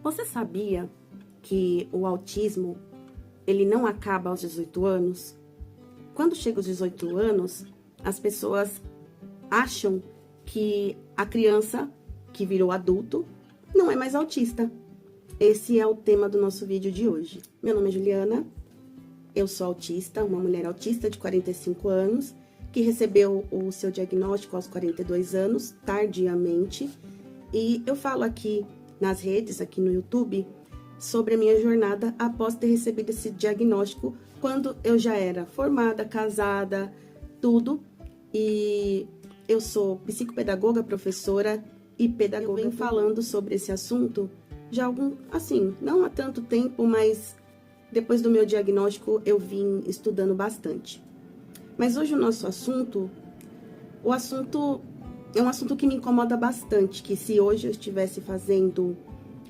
Você sabia que o autismo, ele não acaba aos 18 anos? Quando chega aos 18 anos, as pessoas acham que a criança que virou adulto não é mais autista. Esse é o tema do nosso vídeo de hoje. Meu nome é Juliana, eu sou autista, uma mulher autista de 45 anos, que recebeu o seu diagnóstico aos 42 anos, tardiamente, e eu falo aqui nas redes, aqui no YouTube, sobre a minha jornada após ter recebido esse diagnóstico, quando eu já era formada, casada, tudo, e eu sou psicopedagoga, professora e pedagoga. Eu venho falando sobre esse assunto já não há tanto tempo, mas depois do meu diagnóstico eu vim estudando bastante. Mas hoje o nosso assunto, é um assunto que me incomoda bastante, que se hoje eu estivesse fazendo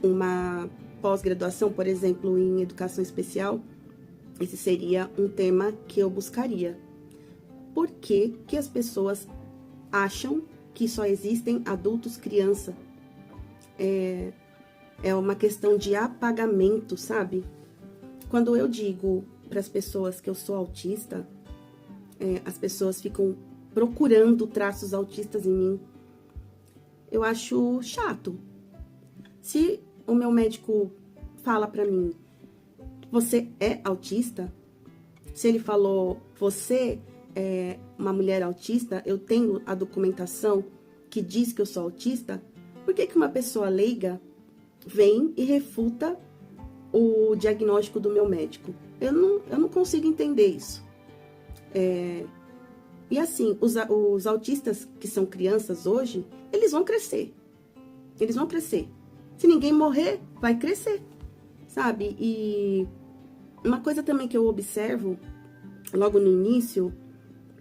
uma pós-graduação, por exemplo, em educação especial, esse seria um tema que eu buscaria. Por que que as pessoas acham que só existem adultos criança? É uma questão de apagamento, sabe? Quando eu digo para as pessoas que eu sou autista, as pessoas ficam procurando traços autistas em mim. Eu acho chato. Se o meu médico fala para mim, você é autista? Se ele falou, você é uma mulher autista, eu tenho a documentação que diz que eu sou autista, por que que uma pessoa leiga vem e refuta o diagnóstico do meu médico? Eu não consigo entender isso. E assim, os autistas que são crianças hoje, eles vão crescer. Eles vão crescer. Se ninguém morrer, vai crescer, sabe? E uma coisa também que eu observo, logo no início,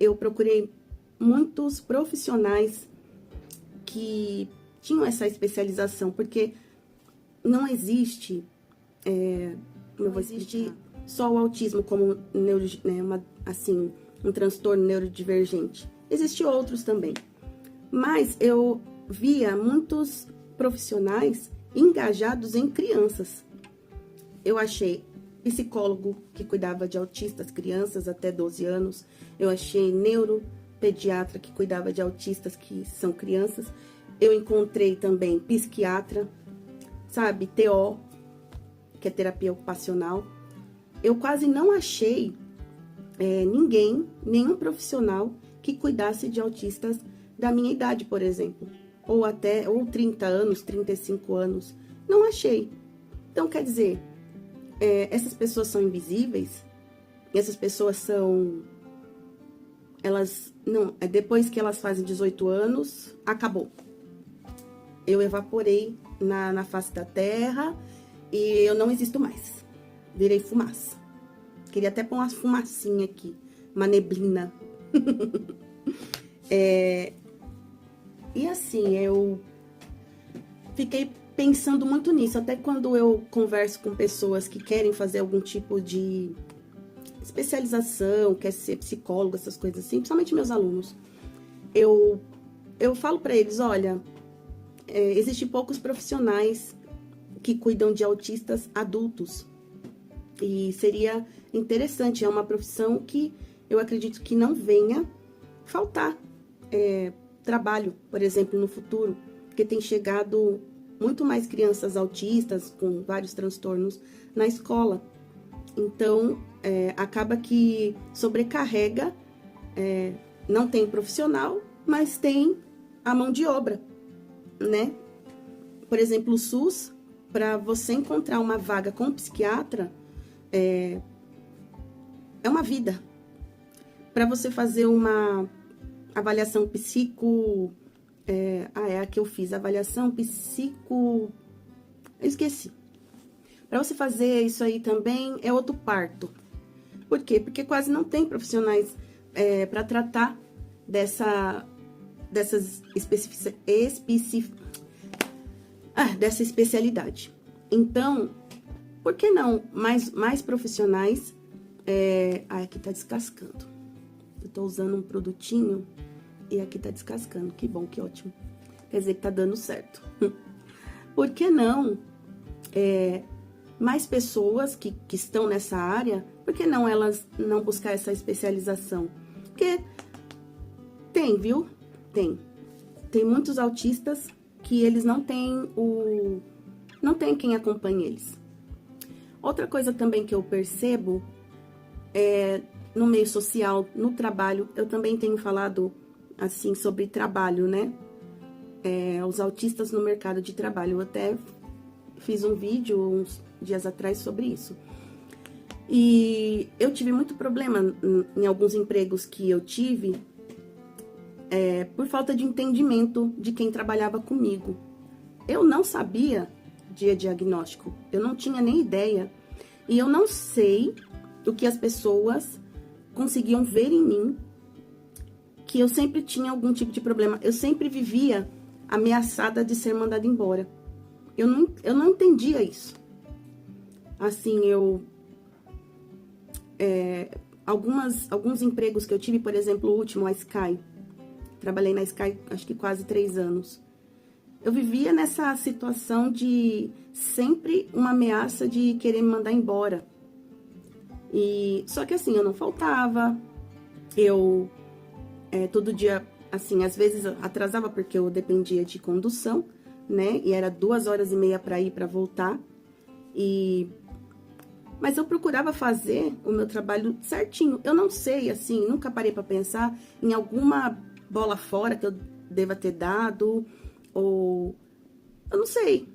eu procurei muitos profissionais que tinham essa especialização, porque não existe, não vou existe só o autismo como um transtorno neurodivergente. Existem outros também. Mas eu via muitos profissionais engajados em crianças. Eu achei psicólogo que cuidava de autistas, crianças até 12 anos. Eu achei neuropediatra que cuidava de autistas que são crianças. Eu encontrei também psiquiatra, sabe, TO, que é terapia ocupacional. Eu quase não achei nenhum profissional que cuidasse de autistas da minha idade, por exemplo, ou 30 anos, 35 anos, não achei. Então, quer dizer, essas pessoas são invisíveis, essas pessoas depois que elas fazem 18 anos, acabou. Eu evaporei na face da terra e eu não existo mais, virei fumaça. Queria até pôr uma fumacinha aqui, uma neblina. E assim, eu fiquei pensando muito nisso. Até quando eu converso com pessoas que querem fazer algum tipo de especialização, quer ser psicólogo, essas coisas assim, principalmente meus alunos, eu falo pra eles, olha, existem poucos profissionais que cuidam de autistas adultos. E seria interessante, é uma profissão que eu acredito que não venha faltar trabalho, por exemplo, no futuro, porque tem chegado muito mais crianças autistas com vários transtornos na escola. Então, acaba que sobrecarrega, não tem profissional, mas tem a mão de obra, né? Por exemplo, o SUS, para você encontrar uma vaga com psiquiatra, é uma vida. Para você fazer uma avaliação a que eu fiz, avaliação psico... Eu esqueci. Para você fazer isso aí também é outro parto. Por quê? Porque quase não tem profissionais para tratar dessa especialidade. Então, por que não mais profissionais? Aqui tá descascando. Eu tô usando um produtinho e aqui tá descascando. Que bom, que ótimo. Quer dizer que tá dando certo. Por que não mais pessoas que estão nessa área, por que não elas não buscar essa especialização? Porque tem, viu? Tem. Tem muitos autistas que eles não têm quem acompanhe eles. Outra coisa também que eu percebo no meio social, no trabalho, eu também tenho falado assim sobre trabalho, né? Os autistas no mercado de trabalho. Eu até fiz um vídeo uns dias atrás sobre isso. E eu tive muito problema em alguns empregos que eu tive por falta de entendimento de quem trabalhava comigo. Eu não sabia de diagnóstico, eu não tinha nem ideia. E eu não sei o que as pessoas conseguiam ver em mim, que eu sempre tinha algum tipo de problema. Eu sempre vivia ameaçada de ser mandada embora. Eu não entendia isso. Assim, alguns empregos que eu tive, por exemplo, o último, a Sky. Trabalhei na Sky, acho que quase 3 anos. Eu vivia nessa situação de sempre uma ameaça de querer me mandar embora. Só que assim, eu não faltava. Eu, todo dia, assim, às vezes atrasava porque eu dependia de condução, né? E era 2h30 para ir, para voltar. Mas eu procurava fazer o meu trabalho certinho. Eu não sei, assim, nunca parei para pensar em alguma bola fora que eu deva ter dado, ou eu não sei.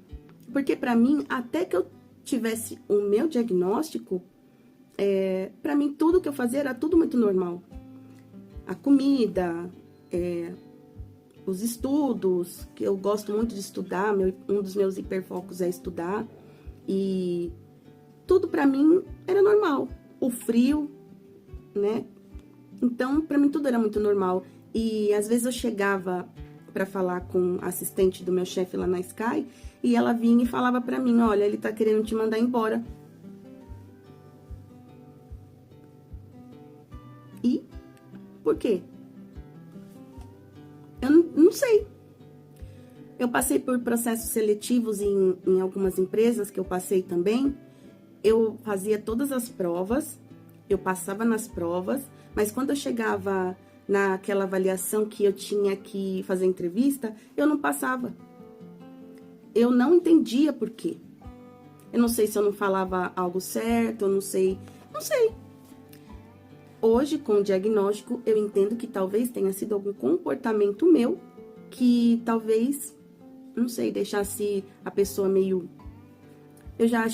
Porque para mim, até que eu tivesse o meu diagnóstico, para mim tudo que eu fazia era tudo muito normal. A comida, os estudos, que eu gosto muito de estudar, um dos meus hiperfocos é estudar, e tudo pra mim era normal. O frio, né? Então, pra mim tudo era muito normal. E às vezes eu chegava pra falar com a assistente do meu chefe lá na Sky, e ela vinha e falava pra mim, olha, ele tá querendo te mandar embora. E por quê? Eu não sei. Eu passei por processos seletivos em algumas empresas que eu passei também. Eu fazia todas as provas, eu passava nas provas, mas quando eu chegava naquela avaliação que eu tinha que fazer entrevista, eu não passava. Eu não entendia por quê. Eu não sei se eu não falava algo certo, eu não sei. Hoje, com o diagnóstico, eu entendo que talvez tenha sido algum comportamento meu que talvez, não sei, deixasse a pessoa meio... Eu já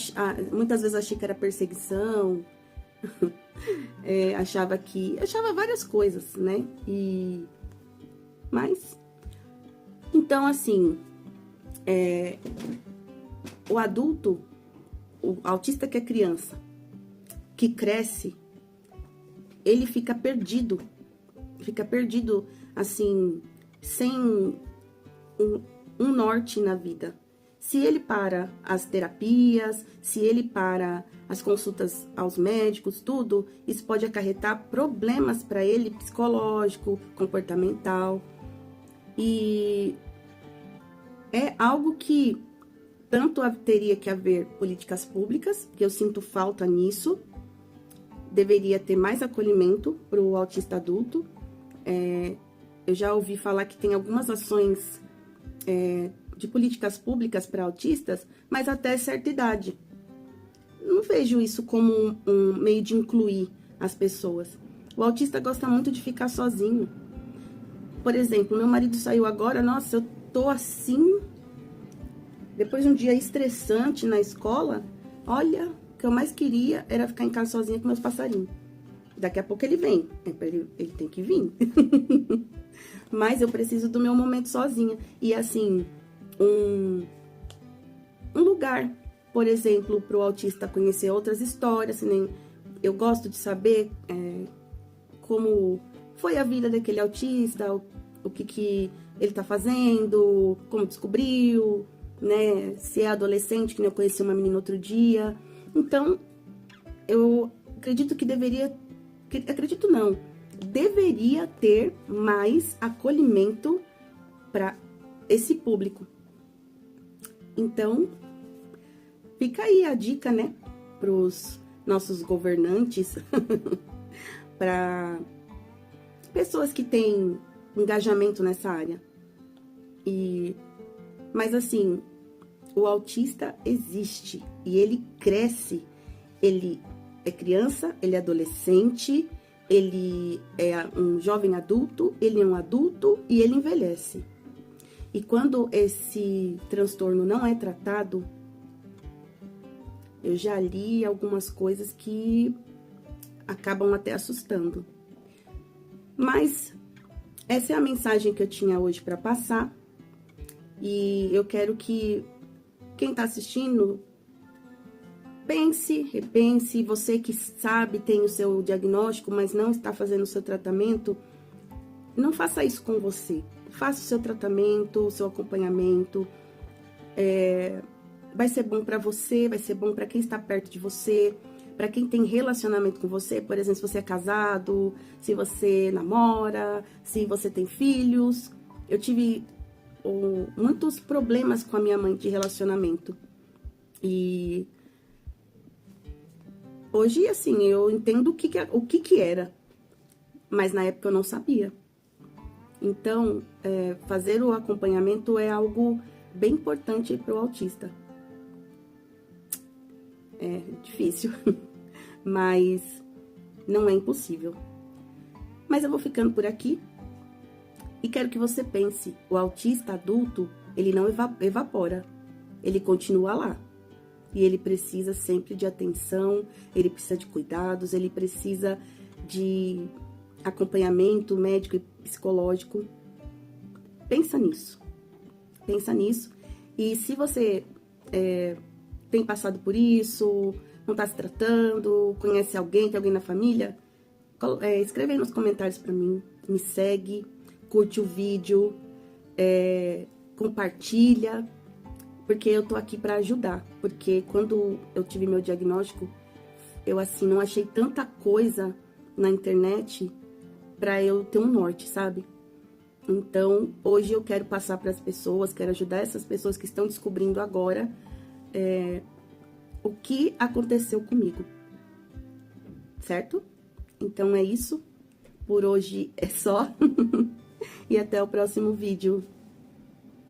muitas vezes achei que era perseguição, achava várias coisas, né? Mas, então assim, o adulto, o autista que é criança, que cresce, ele fica perdido, assim, sem um norte na vida. Se ele para as terapias, se ele para as consultas aos médicos, tudo, isso pode acarretar problemas para ele, psicológico, comportamental. E é algo que tanto teria que haver políticas públicas, que eu sinto falta nisso, deveria ter mais acolhimento para o autista adulto. Eu já ouvi falar que tem algumas ações de políticas públicas para autistas, mas até certa idade. Não vejo isso como um meio de incluir as pessoas. O autista gosta muito de ficar sozinho. Por exemplo, meu marido saiu agora, nossa, eu tô assim, depois de um dia estressante na escola, olha, o que eu mais queria era ficar em casa sozinha com meus passarinhos. Daqui a pouco ele vem, ele tem que vir. Mas eu preciso do meu momento sozinha. E assim, um lugar, por exemplo, para o autista conhecer outras histórias. Nem eu gosto de saber como foi a vida daquele autista, o que ele tá fazendo, como descobriu, né? Se é adolescente, que nem eu conheci uma menina outro dia. Então, eu acredito que deveria ter mais acolhimento para esse público. Então, fica aí a dica, né, pros nossos governantes, para pessoas que têm engajamento nessa área. Mas assim, o autista existe e ele cresce. Ele é criança, ele é adolescente, ele é um jovem adulto, ele é um adulto e ele envelhece. E quando esse transtorno não é tratado, eu já li algumas coisas que acabam até assustando. Mas essa é a mensagem que eu tinha hoje para passar. E eu quero que quem está assistindo pense, repense. Você que sabe, tem o seu diagnóstico, mas não está fazendo o seu tratamento, não faça isso com você. Faça o seu tratamento, o seu acompanhamento. Vai ser bom para você, vai ser bom para quem está perto de você, para quem tem relacionamento com você. Por exemplo, se você é casado, se você namora, se você tem filhos. Eu tive muitos problemas com a minha mãe de relacionamento. E hoje, assim, eu entendo o que era, mas na época eu não sabia. Então, fazer o acompanhamento é algo bem importante para o autista. É difícil, mas não é impossível. Mas eu vou ficando por aqui e quero que você pense, o autista adulto, ele não evapora, ele continua lá. E ele precisa sempre de atenção, ele precisa de cuidados, ele precisa de acompanhamento médico e psicológico. Pensa nisso. Pensa nisso. E se você tem passado por isso, não tá se tratando, conhece alguém, tem alguém na família, escreve aí nos comentários pra mim, me segue, curte o vídeo, compartilha, porque eu tô aqui pra ajudar. Porque quando eu tive meu diagnóstico, eu assim, não achei tanta coisa na internet pra eu ter um norte, sabe? Então, hoje eu quero passar para as pessoas, quero ajudar essas pessoas que estão descobrindo agora o que aconteceu comigo, certo? Então é isso, por hoje é só, e até o próximo vídeo.